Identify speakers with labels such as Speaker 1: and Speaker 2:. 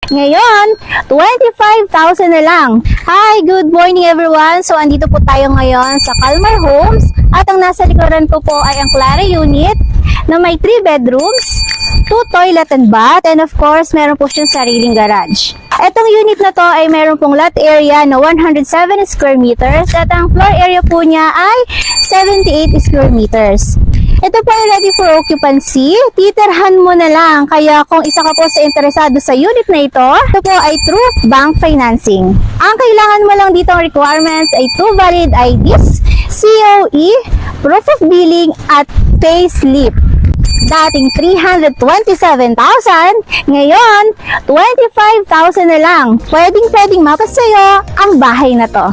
Speaker 1: Ngayon, 25,000 na lang. Hi, good morning everyone. So, andito po tayo ngayon sa Calmar Homes at ang nasa likuran ko po ay ang Clara Unit na may 3 bedrooms, 2 toilet and bath, and of course, meron po siyang sariling garage. Etong unit na to ay meron pong lot area na 107 square meters at ang floor area po niya ay 78 square meters. Ito po ay ready for occupancy. Titirhan mo na lang. Kaya kung isa ka po sa interesado sa unit na ito po ay through bank financing. Ang kailangan mo lang ditong requirements ay 2 valid IDs, COE, proof of billing at payslip. Dating 327,000, ngayon 25,000 na lang. Pwedeng mapasayo ang bahay na to.